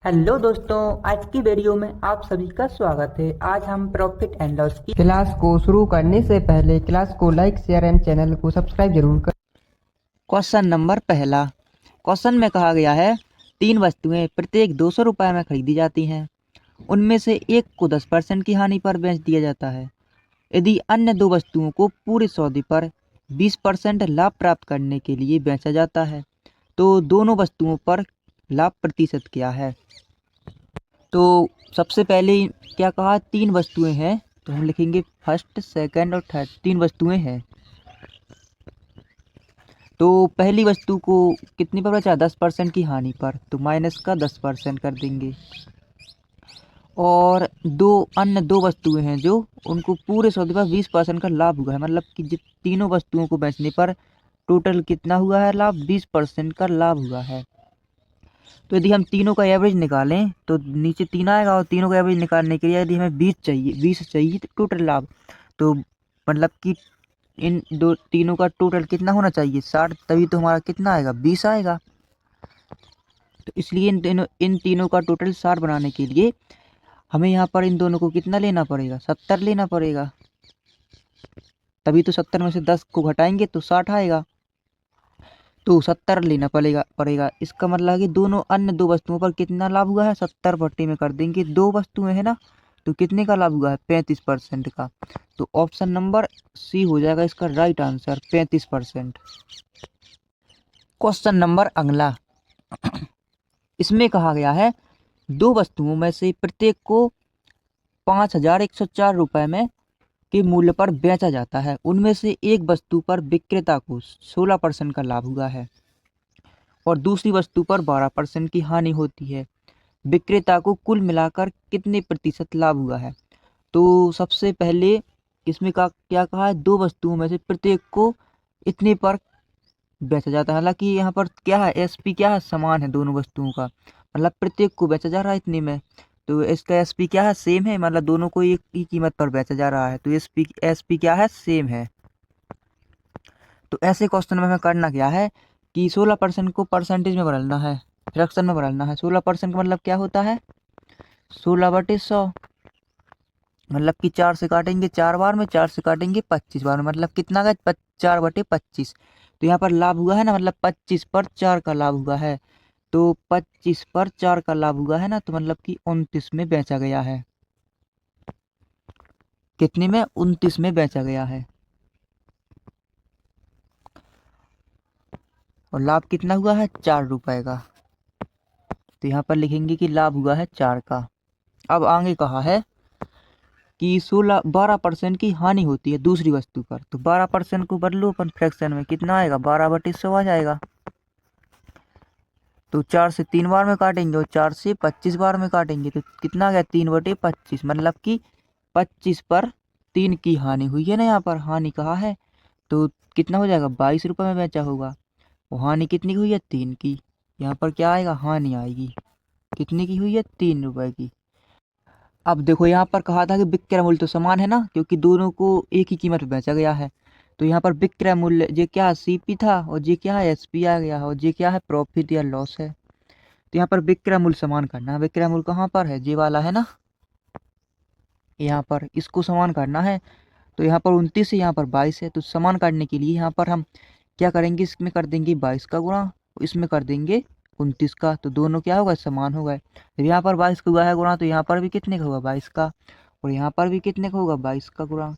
Hello दोस्तों, आज की वीडियो में आप सभी का स्वागत है। आज हम प्रॉफिट एंड लॉस की क्लास को शुरू करने से पहले क्लास को लाइक शेयर एंड चैनल को सब्सक्राइब जरूर कर। क्वेश्चन नंबर पहला। क्वेश्चन में कहा गया है तीन वस्तुएं प्रत्येक 200 रुपये में खरीदी जाती हैं। उनमें से एक को 10% की हानि पर बेच दिया जाता है। यदि अन्य दो वस्तुओं को पूरे सौदे पर 20% लाभ प्राप्त करने के लिए बेचा जाता है तो दोनों वस्तुओं पर लाभ प्रतिशत क्या है। तो सबसे पहले क्या कहा, तीन वस्तुएं हैं तो हम लिखेंगे फर्स्ट सेकंड और थर्ड, तीन वस्तुएं हैं। तो पहली वस्तु को कितनी पर बचा, 10% की हानि पर, तो माइनस का 10% कर देंगे। और दो अन्य दो वस्तुएं हैं जो उनको पूरे सौदे पर 20% का लाभ हुआ है, मतलब कि जिन तीनों वस्तुओं को बेचने पर टोटल कितना हुआ है लाभ, 20% का लाभ हुआ है। तो यदि हम तीनों का एवरेज निकालें तो नीचे 3 आएगा, और तीनों का एवरेज निकालने के लिए यदि हमें 20 चाहिए तो टोटल लाभ, तो मतलब कि इन दो तीनों का टोटल कितना होना चाहिए, 60, तभी तो हमारा कितना आएगा, 20 आएगा। तो इसलिए इन तीनों का टोटल 60 बनाने के लिए हमें यहाँ पर इन दोनों को कितना लेना पड़ेगा, 70 लेना पड़ेगा। तभी तो 70 में से 10 को घटाएंगे तो 60 आएगा, तो 70 लेना पड़ेगा। इसका मतलब है कि दोनों अन्य दो वस्तुओं पर कितना लाभ हुआ है, 70 बट्टे में कर देंगे, दो वस्तुएं है ना, तो कितने का लाभ हुआ है, 35% का। तो ऑप्शन नंबर सी हो जाएगा इसका राइट आंसर, 35%। क्वेश्चन नंबर अगला। इसमें कहा गया है दो वस्तुओं में से प्रत्येक को 5104 रुपये में के मूल्य पर बेचा जाता है। उनमें से एक वस्तु पर विक्रेता को 16% का लाभ हुआ है और दूसरी वस्तु पर 12% की हानि होती है। विक्रेता को कुल मिलाकर कितने प्रतिशत लाभ हुआ है। तो सबसे पहले इसमें का क्या कहा है, दो वस्तुओं में से प्रत्येक को इतने पर बेचा जाता है। हालांकि यहाँ पर क्या है, एसपी क्या है, समान है दोनों वस्तुओं का, मतलब प्रत्येक को बेचा जा रहा है इतने में, तो इसका एसपी क्या है, सेम है, मतलब दोनों को एक ही कीमत पर बेचा जा रहा है, तो एसपी क्या है, सेम है। तो ऐसे क्वेश्चन में हमें करना क्या है कि 16% को परसेंटेज में बदलना है, फ्रैक्शन में बदलना है। 16% का मतलब क्या होता है, 16/100, मतलब कि 4 से काटेंगे 4 बार में, 4 से काटेंगे 25 बार में, मतलब कितना का 4/25। तो यहाँ पर लाभ हुआ है ना, मतलब 25 पर 4 का लाभ हुआ है, तो 25 पर 4 का लाभ हुआ है ना, तो मतलब कि 29 में बेचा गया है। कितने में, 29 में बेचा गया है। और लाभ कितना हुआ है, 4 रुपए का। तो यहाँ पर लिखेंगे कि लाभ हुआ है 4 का। अब आगे कहा है कि 12% की हानि होती है दूसरी वस्तु पर, तो 12% को बदलो अपन फ्रैक्शन में, कितना आएगा, 12/100 आ जाएगा। तो 4 से 3 बार में काटेंगे और 4 से 25 बार में काटेंगे, तो कितना आ गया, 3/25, मतलब कि 25 पर 3 की हानि हुई है ना, यहाँ पर हानि कहा है, तो कितना हो जाएगा, 22 रुपये में बेचा होगा। वो हानि कितनी की हुई है, 3 की। यहाँ पर क्या आएगा, हानि आएगी, कितने की हुई है, 3 रुपए की। अब देखो यहाँ पर कहा था कि विक्रय मूल्य तो समान है ना, क्योंकि दोनों को एक ही कीमत पे बेचा गया है। तो यहाँ पर विक्रय मूल्य ये क्या है, सीपी था, और ये क्या है, एसपी आ गया है, और ये क्या है, प्रॉफिट या लॉस है। तो यहाँ पर विक्रय मूल्य समान करना है। विक्रय मूल्य कहाँ पर है, ये वाला है ना, यहाँ पर इसको समान करना है। तो यहाँ पर 29 है, यहाँ पर 22 है, तो समान करने के लिए यहाँ पर हम क्या करेंगे, इसमें कर देंगे 22 का गुणा, इसमें कर देंगे 29 का, तो दोनों क्या होगा, समान हो गए। जब यहाँ पर 22 का हुआ है गुणा, तो यहाँ पर भी कितने का होगा, 22 का, और यहाँ पर भी कितने का होगा, 22 का गुणा,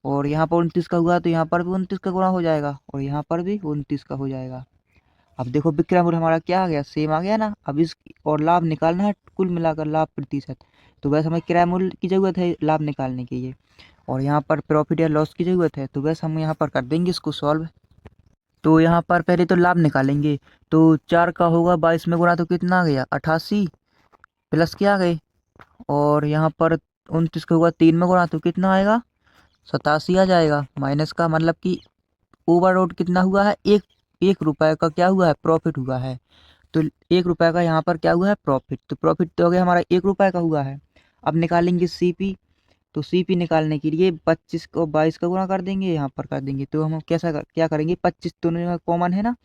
और यहाँ पर 29 का हुआ तो यहाँ पर भी 29 का गुणा हो जाएगा, और यहाँ पर भी 29 का हो जाएगा। अब देखो विक्रय मूल्य हमारा क्या आ गया, सेम आ गया ना। अब इस और लाभ निकालना है, कुल मिलाकर लाभ प्रतिशत, तो वैसे हमें किराया मूल्य की जरूरत है लाभ निकालने के लिए, और यहाँ पर प्रॉफिट या लॉस की ज़रूरत है, तो वैसे हम यहाँ पर कर देंगे इसको सॉल्व। तो यहाँ पर पहले तो लाभ निकालेंगे, तो 4 का होगा 22 में गुणा, तो कितना आ गया, 88, प्लस क्या आ गए, और यहाँ पर 29 का होगा 3 में गुणा, तो कितना आएगा, 87 आ जाएगा। माइनस का मतलब कि ओवरऑल कितना हुआ है, एक रुपए का क्या हुआ है, प्रॉफिट हुआ है। तो 1 रुपए का यहाँ पर क्या हुआ है, प्रॉफिट, तो प्रॉफिट तो हो गया हमारा 1 रुपए का हुआ है। अब निकालेंगे सीपी, तो सीपी निकालने के लिए 25 को 22 का गुणा कर देंगे, यहाँ पर कर देंगे, तो हम क्या करेंगे, 25 दोनों जगह कॉमन है ना,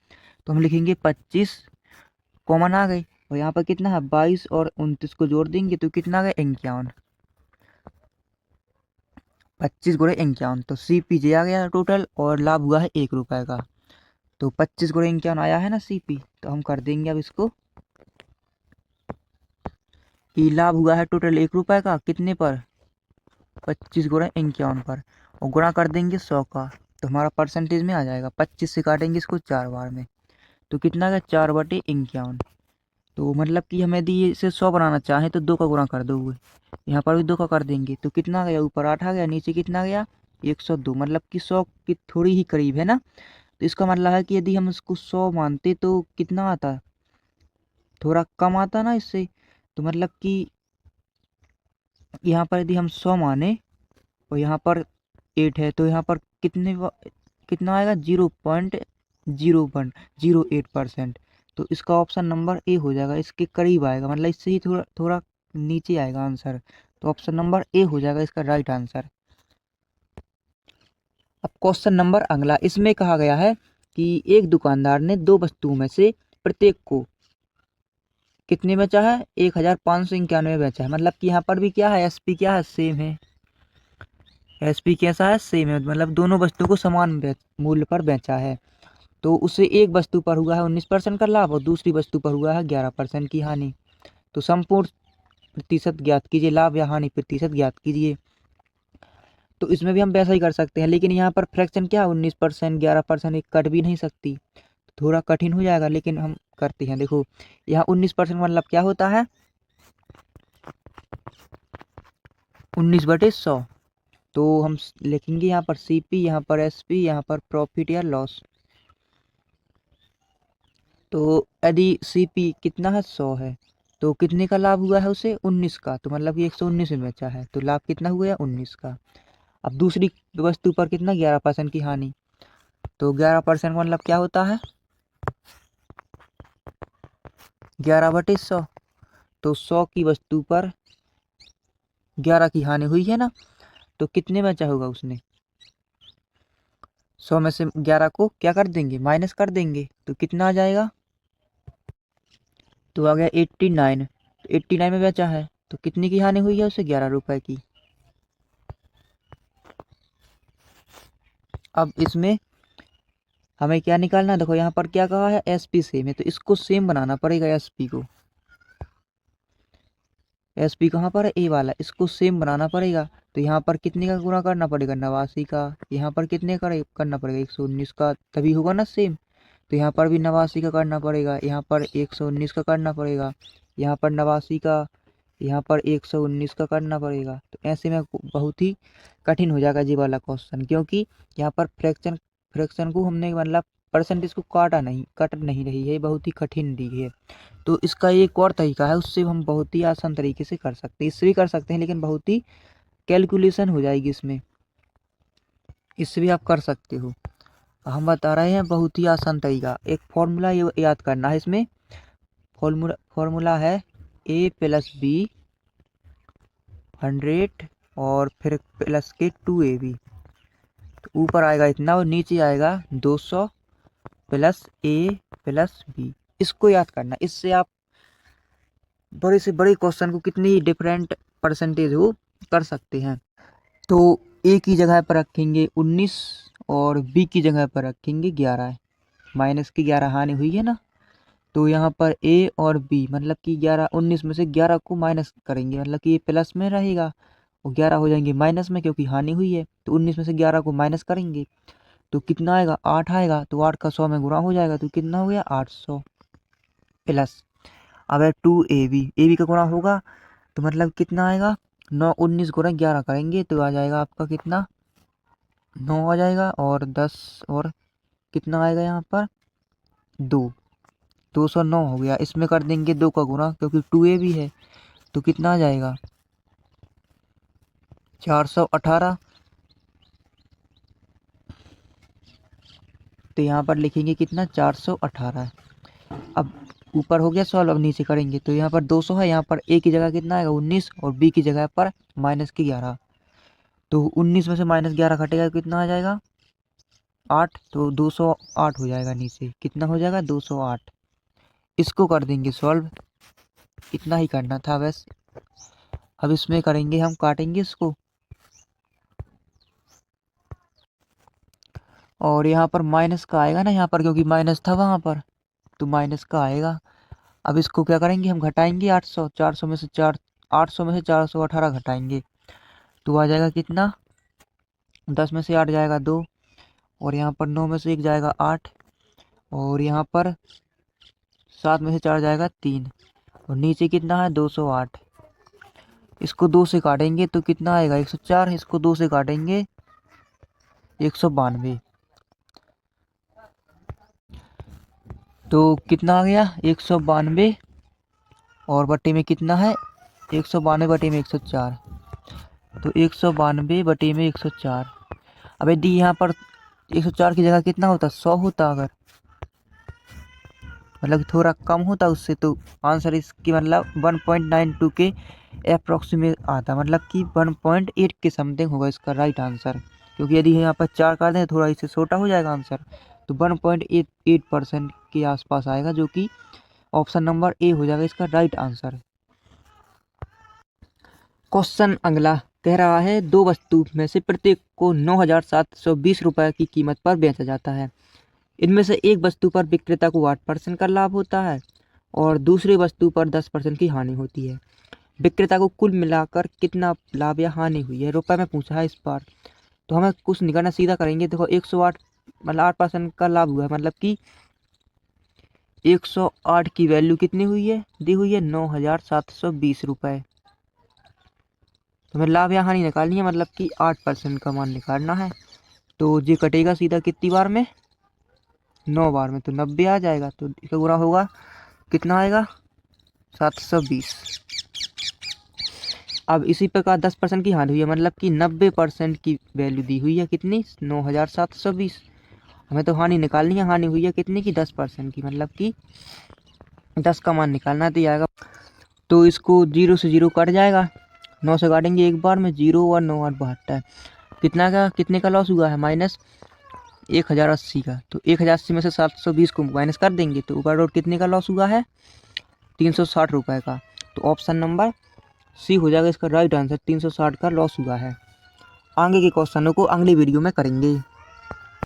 तो हम लिखेंगे 25, कॉमन आ गए, और यहाँ पर कितना है 22 और 29 को जोड़ देंगे तो कितना आ गया 51। 25 गुणे 51 तो CPJ आ गया टोटल और लाभ हुआ है 1 रुपये का। तो 25 गुणे 51 आया है ना CP। तो हम कर देंगे अब इसको कि लाभ हुआ है टोटल 1 रुपये का कितने पर 25 गुणे 51 पर और गुणा कर देंगे 100 का। तो हमारा परसेंटेज में आ जाएगा 25 से काटेंगे इसको 4 बार में तो कितना आ गया 4/51। तो मतलब कि हमें यदि इसे 100 बनाना चाहें तो 2 का गुणा कर दोगे, यहाँ पर भी 2 का कर देंगे तो कितना आ गया ऊपर 8 आ गया नीचे कितना आ गया 102। मतलब कि 100 की थोड़ी ही करीब है ना। तो इसका मतलब है कि यदि हम इसको 100 मानते तो कितना आता, थोड़ा कम आता ना इससे। तो मतलब कि यहाँ पर यदि हम 100 माने और यहाँ पर 8 है तो यहाँ पर कितना आएगा 0.0108%। तो इसका ऑप्शन नंबर ए हो जाएगा, इसके करीब आएगा, मतलब इससे ही थोड़ा थोड़ा नीचे आएगा आंसर। तो ऑप्शन नंबर ए हो जाएगा इसका राइट आंसर। अब क्वेश्चन नंबर अगला, इसमें कहा गया है कि एक दुकानदार ने 2 वस्तुओं में से प्रत्येक को कितने बेचा है 1591 बेचा है। मतलब कि यहाँ पर भी क्या है SP क्या है सेम है, SP कैसा है सेम है, मतलब दोनों वस्तुओं को समान मूल्य पर बेचा है। तो उससे एक वस्तु पर हुआ है 19% का लाभ और दूसरी वस्तु पर हुआ है 11% की हानि। तो संपूर्ण प्रतिशत ज्ञात कीजिए, लाभ या हानि प्रतिशत ज्ञात कीजिए। तो इसमें भी हम वैसा ही कर सकते हैं, लेकिन यहाँ पर फ्रैक्शन क्या है 19% 11% एक कट भी नहीं सकती, थोड़ा कठिन हो जाएगा, लेकिन हम करते हैं। देखो यहाँ 19% मतलब क्या होता है 19/100। तो हम लिखेंगे यहाँ पर CP, यहाँ पर SP, यहाँ पर प्रॉफिट या लॉस। तो यदि CP कितना है 100 है तो कितने का लाभ हुआ है उसे 19 का, तो मतलब कि 119 में बेचा है तो लाभ कितना हुआ 19 का। अब दूसरी वस्तु पर कितना 11% की हानि। तो 11% मतलब क्या होता है 11/100। तो 100 की वस्तु पर 11 की हानि हुई है ना, तो कितने बेचा होगा उसने 100 में से 11 को क्या कर देंगे माइनस कर देंगे तो कितना आ जाएगा, तो आ गया 89। 89 में बेचा है तो कितने की हानि हुई है उसे 11 रुपए की। अब इसमें हमें क्या निकालना, देखो यहाँ पर क्या कहा है SP सेम है तो इसको सेम बनाना पड़ेगा SP को। SP कहाँ पर है A वाला, इसको सेम बनाना पड़ेगा। तो यहाँ पर कितने का गुणा करना पड़ेगा 89 का, यहाँ पर कितने का करना पड़ेगा 119 का, तभी होगा ना सेम। तो यहाँ पर भी 89 का करना पड़ेगा, यहाँ पर 119 का करना पड़ेगा, यहाँ पर 89 का, यहाँ पर 119 का करना पड़ेगा। तो ऐसे में बहुत ही कठिन हो जाएगा जी वाला क्वेश्चन, क्योंकि यहाँ पर फ्रैक्शन को हमने मतलब परसेंटेज को कट नहीं रही है, बहुत ही कठिन दी है। तो इसका एक और तरीका है, उससे हम बहुत ही आसान तरीके से कर सकते हैं, इससे भी कर सकते हैं लेकिन बहुत ही कैलकुलेशन हो जाएगी इसमें, इससे भी आप कर सकते हो। हम बता रहे हैं बहुत ही आसान तरीका। एक फॉर्मूला याद करना है इसमें, फॉर्मूला है A+B 100 और फिर प्लस के 2AB। तो ऊपर आएगा इतना और नीचे आएगा 200 प्लस A+B। इसको याद करना, इससे आप बड़े से बड़े क्वेश्चन को कितनी डिफरेंट परसेंटेज हो कर सकते हैं। तो A की जगह पर रखेंगे 19 और B की जगह पर रखेंगे 11, माइनस की 11 हानि हुई है ना। तो यहाँ पर A और B मतलब कि 19 में से 11 को माइनस करेंगे, मतलब कि ये प्लस में रहेगा और 11 हो जाएंगे माइनस में क्योंकि हानि हुई है। तो 19 में से 11 को माइनस करेंगे तो कितना आएगा 8 आएगा, तो 8 का 100 में गुणा हो जाएगा तो कितना हो गया 800 प्लस। अब है 2AB का गुणा होगा तो मतलब कितना आएगा 9 19 गुणा 11 करेंगे तो आ जाएगा आपका कितना 9 आ जाएगा और 10 और कितना आएगा यहाँ पर 209 हो गया। इसमें कर देंगे 2 का गुणा क्योंकि 2AB है तो कितना आ जाएगा 418। तो यहाँ पर लिखेंगे कितना 418। अब ऊपर हो गया सॉल्व, अब नीचे करेंगे तो यहाँ पर 200 है, यहाँ पर A की जगह कितना आएगा 19 और B की जगह पर माइनस की 11। तो 19 में से माइनस 11 घटेगा कितना आ जाएगा 8, तो 208 हो जाएगा, नीचे कितना हो जाएगा 208। इसको कर देंगे सॉल्व। इतना ही करना था बस। अब इसमें करेंगे हम, काटेंगे इसको, और यहाँ पर माइनस का आएगा ना यहाँ पर, क्योंकि माइनस था वहाँ पर, तो माइनस का आएगा। अब इसको क्या करेंगे हम, घटाएंगे 800, 400 में से 418 घटाएंगे, तो आ जाएगा कितना, 10 में से 8 जाएगा 2, और यहाँ पर 9 में से 1 जाएगा 8, और यहाँ पर 7 में से 4 जाएगा 3, और नीचे कितना है 208। इसको 2 से काटेंगे तो कितना आएगा 104, इसको 2 से काटेंगे 192, तो कितना आ गया 192, और बटे में कितना है 192 बटे में 104, तो 192 बटे में 104। अब यदि यहाँ पर 104 की जगह कितना होता, 100 होता, अगर मतलब थोड़ा कम होता उससे, तो आंसर इसकी मतलब 1.92 के अप्रॉक्सीमेट आता, मतलब कि 1.8 के समथिंग होगा इसका राइट आंसर। क्योंकि यदि यहाँ पर 4 कर दें थोड़ा इससे छोटा हो जाएगा आंसर, तो 1.88% के आसपास आएगा, जो कि ऑप्शन नंबर ए हो जाएगा इसका राइट आंसर। क्वेश्चन अगला कह रहा है, दो वस्तु में से प्रत्येक को 9,720 रुपये की कीमत पर बेचा जाता है। इनमें से एक वस्तु पर विक्रेता को 8% का लाभ होता है और दूसरी वस्तु पर 10% की हानि होती है। विक्रेता को कुल मिलाकर कितना लाभ या हानि हुई है, रुपए में पूछा है इस बार। तो हमें कुछ नहीं करना, सीधा करेंगे। देखो 108 मतलब 8% का लाभ हुआ है, मतलब कि 108 की वैल्यू कितनी हुई है, दी हुई है 9,720 रुपये। तो हमें लाभ या हानि निकालनी है, मतलब कि 8% का मान निकालना है। तो ये कटेगा सीधा कितनी बार में, 9 बार में, तो 90 आ जाएगा। तो इसका गुना होगा, कितना आएगा 720। अब इसी प्रकार 10% की हानि हुई है, मतलब कि 90% की वैल्यू दी हुई है, कितनी 9,720। हमें तो हानि निकालनी है, हानि हुई है कितनी की 10% की, मतलब कि 10 का मान निकालना है, तो ये आएगा। तो इसको 0 से 0 कट जाएगा, 9 से काटेंगे एक बार में, 0 और 9 8 72, कितने का लॉस हुआ है, माइनस 1,080 का। तो 1,080 में से 720 को माइनस कर देंगे, तो ऊपर रोड कितने का लॉस हुआ है, 360 रुपये का। तो ऑप्शन नंबर सी हो जाएगा इसका राइट आंसर, 360 का लॉस हुआ है। आगे के क्वेश्चनों को अगली वीडियो में करेंगे।